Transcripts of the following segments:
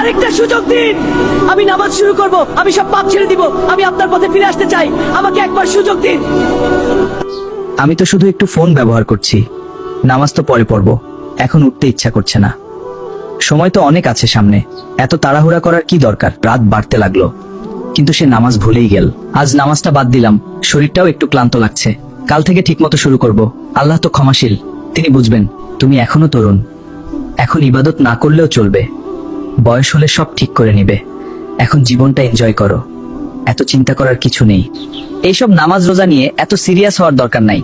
আরেকটা সুযোগ দিন। আমি নামাজ শুরু করব, আমি সব পাপ ছেড়ে দিব, আমি আপনার পথে ফিরে আসতে চাই, আমাকে একবার সুযোগ দিন। আমি তো শুধু একটু ফোন ব্যবহার করছি, নামাজ তো পরে পড়ব, এখন উঠতে ইচ্ছা করছে না। সময় তো অনেক আছে সামনে, এত তাড়াহুড়া করার কি দরকার। রাত বাড়তে লাগলো, কিন্তু সে নামাজ ভুলেই গেল। আজ নামাজটা বাদ দিলাম, শরীরটাও একটু ক্লান্ত লাগছে। কাল থেকে ঠিকমতো শুরু করব। আল্লাহ তো ক্ষমাশীল, তিনি বুঝবেন। তুমি এখনো তরুণ, এখন ইবাদত না করলেও চলবে, বয়স হলে সব ঠিক করে নিবে। এখন জীবনটা এনজয় করো, এত চিন্তা করার কিছু নেই। এইসব নামাজ রোজা নিয়ে এত সিরিয়াস হওয়ার দরকার নাই।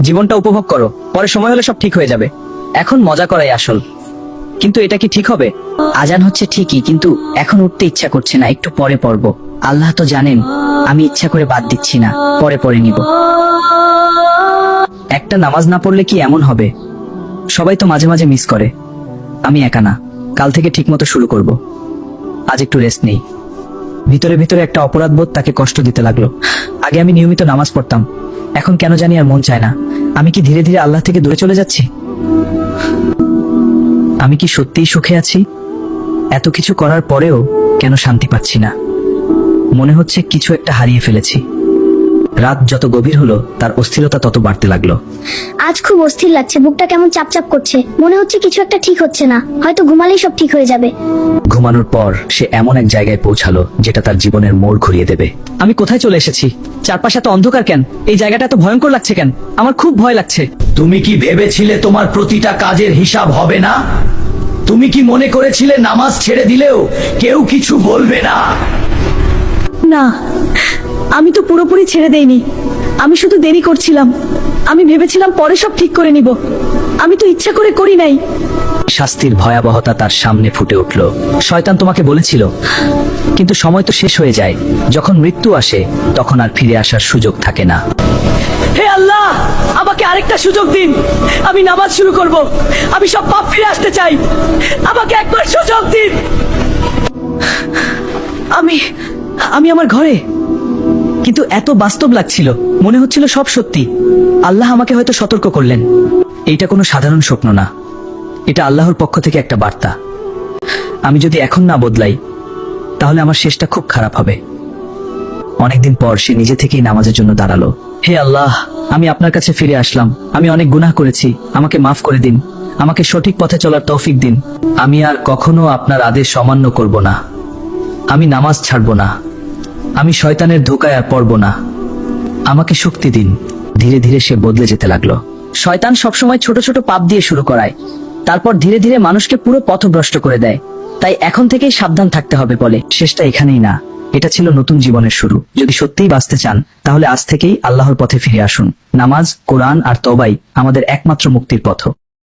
জীবনটা উপভোগ করো, পরে সময় হলে সব ঠিক হয়ে যাবে। এখন মজা করাই আসল। কিন্তু এটা কি ঠিক হবে? আজান হচ্ছে ঠিকই, কিন্তু এখন উঠতে ইচ্ছা করছে না, একটু পরে পড়বো। আল্লাহ তো জানেন আমি ইচ্ছা করে বাদ দিচ্ছি না, পরে পড়ে নিব। একটা নামাজ না পড়লে কি এমন হবে? সবাই তো মাঝে মাঝে মিস করে, আমি একা না। কাল থেকে ঠিকমতো শুরু করব। আজ একটু রেস্ট নেই। ভিতরে ভিতরে একটা অপরাধবোধ তাকে কষ্ট দিতে লাগলো। আগে আমি নিয়মিত নামাজ পড়তাম, এখন কেন জানি আর মন চায় না। আমি কি ধীরে ধীরে আল্লাহ থেকে দূরে চলে যাচ্ছি? আমি কি সত্যিই সুখে আছি? এত কিছু করার পরেও কেন শান্তি পাচ্ছি না? মনে হচ্ছে কিছু একটা হারিয়ে ফেলেছি। রাত যত গভীর হলো তার অস্থিরতা তত বাড়তে লাগলো। আজ খুব অস্থির লাগছে, বুকটা কেমন চাপচাপ করছে। মনে হচ্ছে কিছু একটা ঠিক হচ্ছে না, হয়তো ঘুমালেই সব ঠিক হয়ে যাবে। ঘুমানোর পর সে এমন এক জায়গায় পৌঁছালো যেটা তার জীবনের মোড় ঘুরিয়ে দেবে। আমি কোথায় চলে এসেছি? চারপাশে এত অন্ধকার কেন? এই জায়গাটা এত ভয়ঙ্কর লাগছে কেন? আমার খুব ভয় লাগছে। তুমি কি ভেবেছিলে তোমার প্রতিটা কাজের হিসাব হবে না? তুমি কি মনে করেছিলে নামাজ ছেড়ে দিলেও কেউ কিছু বলবে না? না, আমি তো পুরোপুরি ছেড়ে দেইনি। আমি শুধু দেরি করছিলাম। আমি ভেবেছিলাম পরে সব ঠিক করে নিব। আমি তো ইচ্ছা করে করি নাই। শাস্তির ভয়াবহতা তার সামনে ফুটে উঠল। শয়তান তোমাকে বলেছিল, কিন্তু সময় তো শেষ হয়ে যায়। যখন মৃত্যু আসে তখন আর ফিরে আসার সুযোগ থাকে না। হে আল্লাহ, আমাকে আরেকটা সুযোগ দিন। আমি নামাজ শুরু করব, আমি সব পাপ ফিরে আসতে চাই, আমাকে একবার সুযোগ দিন। আমি আমার ঘরে, কিন্তু এত বাস্তব লাগছিল, মনে হচ্ছিল সব সত্যি। আল্লাহ আমাকে হয়তো সতর্ক করলেন। এইটা কোনো সাধারণ স্বপ্ন না, এটা আল্লাহর পক্ষ থেকে একটা বার্তা। আমি যদি এখন না বদলাই তাহলে আমার শেষটা খুব খারাপ হবে। অনেকদিন পর সে নিজে থেকেই নামাজের জন্য দাঁড়ালো। হে আল্লাহ, আমি আপনার কাছে ফিরে আসলাম। আমি অনেক গুনাহ করেছি, আমাকে মাফ করে দিন। আমাকে সঠিক পথে চলার তৌফিক দিন। আমি আর কখনো আপনার আদেশ অমান্য করব না। আমি নামাজ ছাড়ব না। আমি শয়তানের ধোঁকায় আর পড়ব না। আমাকে শক্তি দিন। ধীরে ধীরে সে বদলে যেতে লাগলো। শয়তান সবসময় ছোট ছোট পাপ দিয়ে শুরু করায়, তারপর ধীরে ধীরে মানুষকে পুরো পথভ্রষ্ট করে দেয়। তাই এখন থেকেই সাবধান থাকতে হবে বলে। শেষটা এখানেই না, এটা ছিল নতুন জীবনের শুরু। যদি সত্যিই বাঁচতে চান তাহলে আজ থেকেই আল্লাহর পথে ফিরে আসুন। নামাজ, কোরআন আর তওবাই আমাদের একমাত্র মুক্তির পথ।